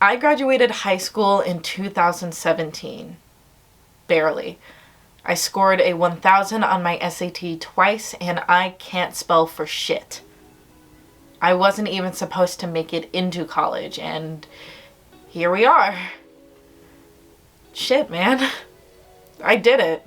I graduated high school in 2017. Barely. I scored a 1000 on my SAT twice, and I can't spell for shit. I wasn't even supposed to make it into college, and here we are. Shit, man. I did it.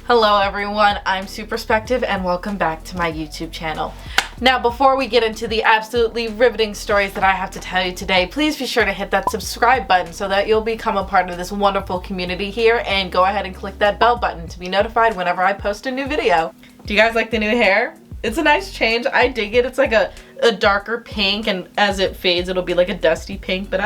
Hello everyone, I'm Superspective and welcome back to my YouTube channel. Now before we get into the absolutely riveting stories that I have to tell you today, please be sure to hit that subscribe button so that you'll become a part of this wonderful community here, and go ahead and click that bell button to be notified whenever I post a new video. Do you guys like the new hair? It's a nice change. I dig it. It's like a darker pink, and as it fades it'll be like a dusty pink, but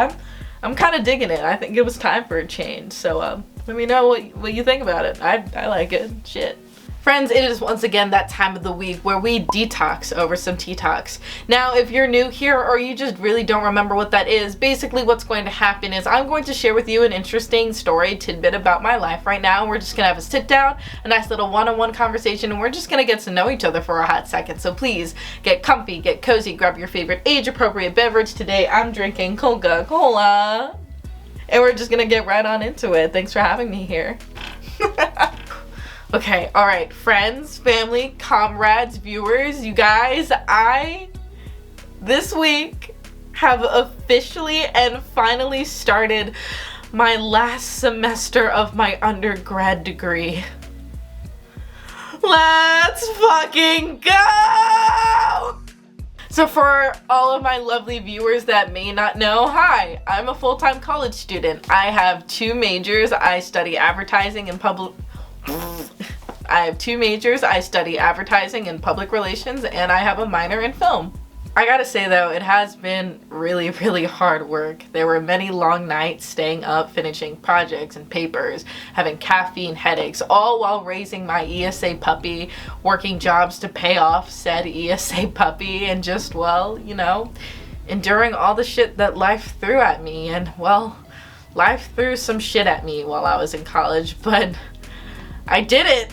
I'm kind of digging it. I think it was time for a change, so let me know what you think about it. I like it. Shit. Friends, it is once again that time of the week where we detox over some tea talks. Now, if you're new here or you just really don't remember what that is, basically what's going to happen is I'm going to share with you an interesting story tidbit about my life right now. We're just going to have a sit down, a nice little one-on-one conversation, and we're just going to get to know each other for a hot second. So please get comfy, get cozy, grab your favorite age-appropriate beverage. Today I'm drinking Coca-Cola. And we're just gonna get right on into it. Thanks for having me here. Okay, alright, friends, family, comrades, viewers, you guys, this week have officially and finally started my last semester of my undergrad degree. Let's fucking go! So for all of my lovely viewers that may not know, hi, I'm a full-time college student. I have two majors. I study advertising and public relations, and I have a minor in film. I gotta say though, it has been really, really hard work. There were many long nights staying up, finishing projects and papers, having caffeine headaches, all while raising my ESA puppy, working jobs to pay off said ESA puppy, and just, well, you know, enduring all the shit that life threw at me. And, well, life threw some shit at me while I was in college, but I did it.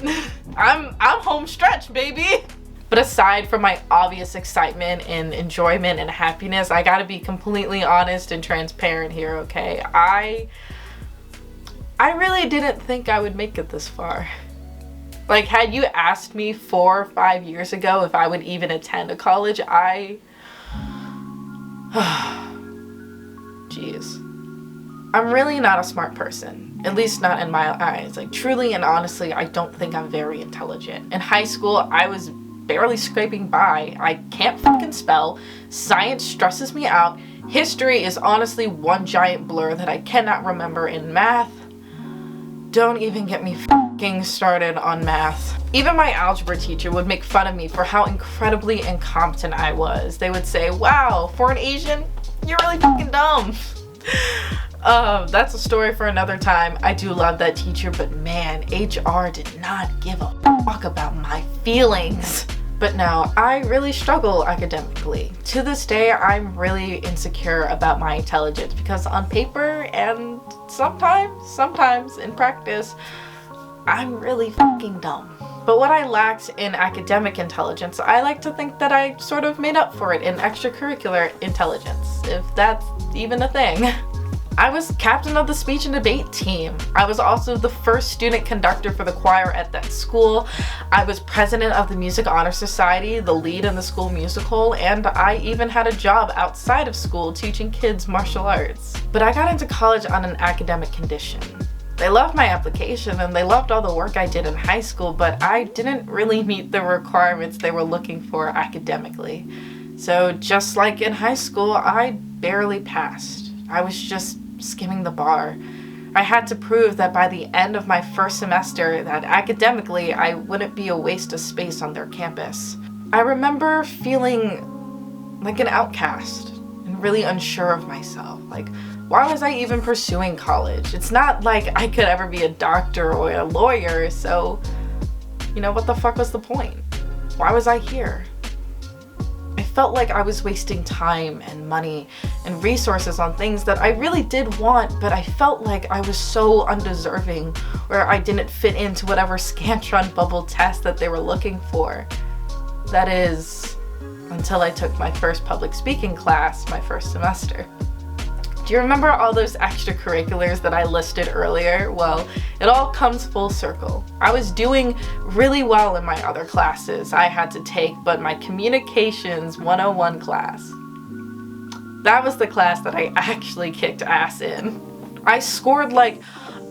I'm home stretch, baby. But aside from my obvious excitement and enjoyment and happiness, I gotta be completely honest and transparent here, okay? I really didn't think I would make it this far. Like, had you asked me 4 or 5 years ago if I would even attend a college, jeez. I'm really not a smart person, at least not in my eyes. Like, truly and honestly, I don't think I'm very intelligent. In high school, I was barely scraping by. I can't fucking spell. Science stresses me out. History is honestly one giant blur that I cannot remember. In math, don't even get me fucking started on math. Even my algebra teacher would make fun of me for how incredibly incompetent I was. They would say, wow, for an Asian, you're really fucking dumb. That's a story for another time. I do love that teacher, but man, HR did not give a fuck about my feelings. But no, I really struggle academically. To this day, I'm really insecure about my intelligence because on paper and sometimes in practice, I'm really fucking dumb. But what I lacked in academic intelligence, I like to think that I sort of made up for it in extracurricular intelligence, if that's even a thing. I was captain of the speech and debate team. I was also the first student conductor for the choir at that school. I was president of the Music Honor Society, the lead in the school musical, and I even had a job outside of school teaching kids martial arts. But I got into college on an academic condition. They loved my application and they loved all the work I did in high school, but I didn't really meet the requirements they were looking for academically. So just like in high school, I barely passed. I was just skimming the bar. I had to prove that by the end of my first semester that academically I wouldn't be a waste of space on their campus. I remember feeling like an outcast and really unsure of myself. Like, why was I even pursuing college? It's not like I could ever be a doctor or a lawyer, so, you know, what the fuck was the point? Why was I here? I felt like I was wasting time and money and resources on things that I really did want, but I felt like I was so undeserving, where I didn't fit into whatever Scantron bubble test that they were looking for. That is, until I took my first public speaking class my first semester. Do you remember all those extracurriculars that I listed earlier? Well, it all comes full circle. I was doing really well in my other classes I had to take, but my Communications 101 class, that was the class that I actually kicked ass in. I scored like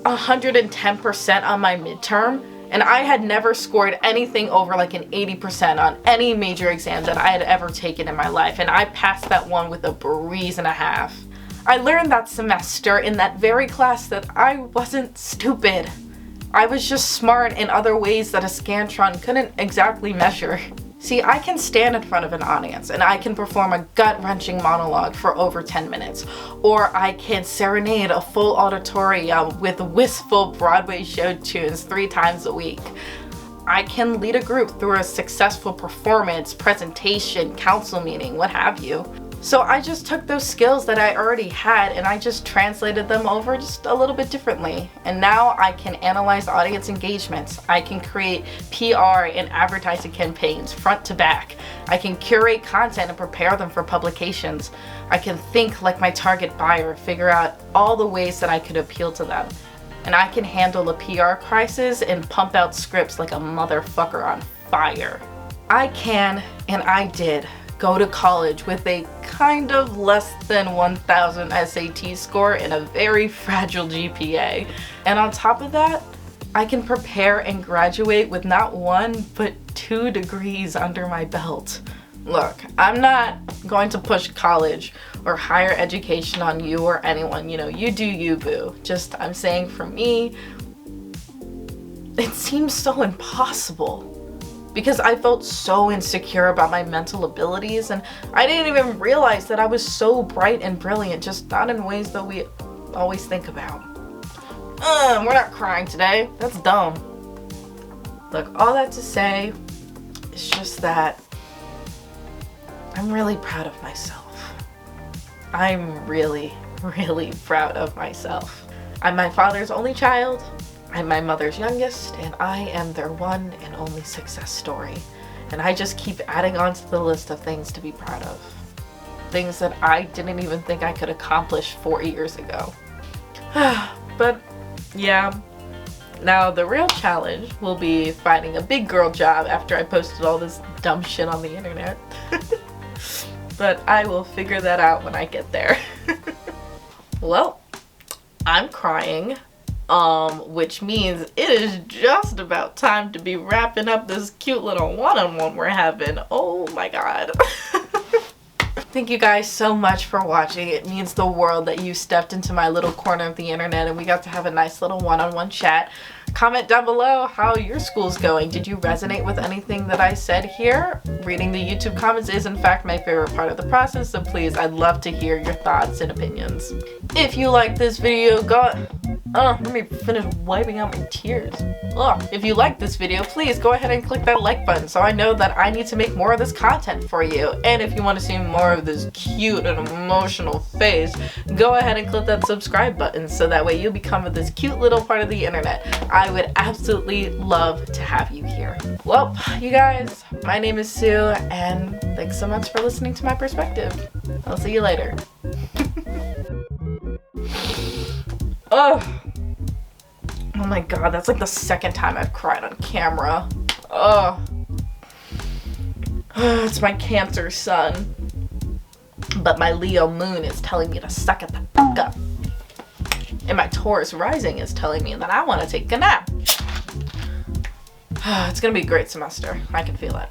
110% on my midterm, and I had never scored anything over like an 80% on any major exam that I had ever taken in my life, and I passed that one with a breeze and a half. I learned that semester in that very class that I wasn't stupid. I was just smart in other ways that a Scantron couldn't exactly measure. See, I can stand in front of an audience and I can perform a gut-wrenching monologue for over 10 minutes. Or I can serenade a full auditorium with wistful Broadway show tunes 3 times a week. I can lead a group through a successful performance, presentation, council meeting, what have you. So I just took those skills that I already had and I just translated them over just a little bit differently. And now I can analyze audience engagements. I can create PR and advertising campaigns front to back. I can curate content and prepare them for publications. I can think like my target buyer, figure out all the ways that I could appeal to them. And I can handle a PR crisis and pump out scripts like a motherfucker on fire. I can, and I did, go to college with a kind of less than 1,000 SAT score and a very fragile GPA. And on top of that, I can prepare and graduate with not 1, but 2 degrees under my belt. Look, I'm not going to push college or higher education on you or anyone. You know, you do you, boo. Just, I'm saying for me, it seems so impossible. Because I felt so insecure about my mental abilities, and I didn't even realize that I was so bright and brilliant, just not in ways that we always think about. We're not crying today. That's dumb. Look, all that to say is just that I'm really proud of myself. I'm really, really proud of myself. I'm my father's only child. I'm my mother's youngest, and I am their one and only success story. And I just keep adding on to the list of things to be proud of. Things that I didn't even think I could accomplish 4 years ago. But yeah, now the real challenge will be finding a big girl job after I posted all this dumb shit on the internet. But I will figure that out when I get there. Well, I'm crying. Which means it is just about time to be wrapping up this cute little one-on-one we're having. Oh my god. Thank you guys so much for watching. It means the world that you stepped into my little corner of the internet and we got to have a nice little one-on-one chat. Comment down below how your school's going. Did you resonate with anything that I said here? Reading the YouTube comments is in fact my favorite part of the process, so please, I'd love to hear your thoughts and opinions. If you like this video, let me finish wiping out my tears. If you like this video, please go ahead and click that like button so I know that I need to make more of this content for you. And if you want to see more of this cute and emotional face, go ahead and click that subscribe button so that way you become this cute little part of the internet. I would absolutely love to have you here. Well, you guys, my name is Sue, and thanks so much for listening to my perspective. I'll see you later. Oh my god, that's like the second time I've cried on camera. It's my Cancer sun. But my Leo moon is telling me to suck it the fuck up. And my Taurus rising is telling me that I want to take a nap. It's gonna be a great semester. I can feel it.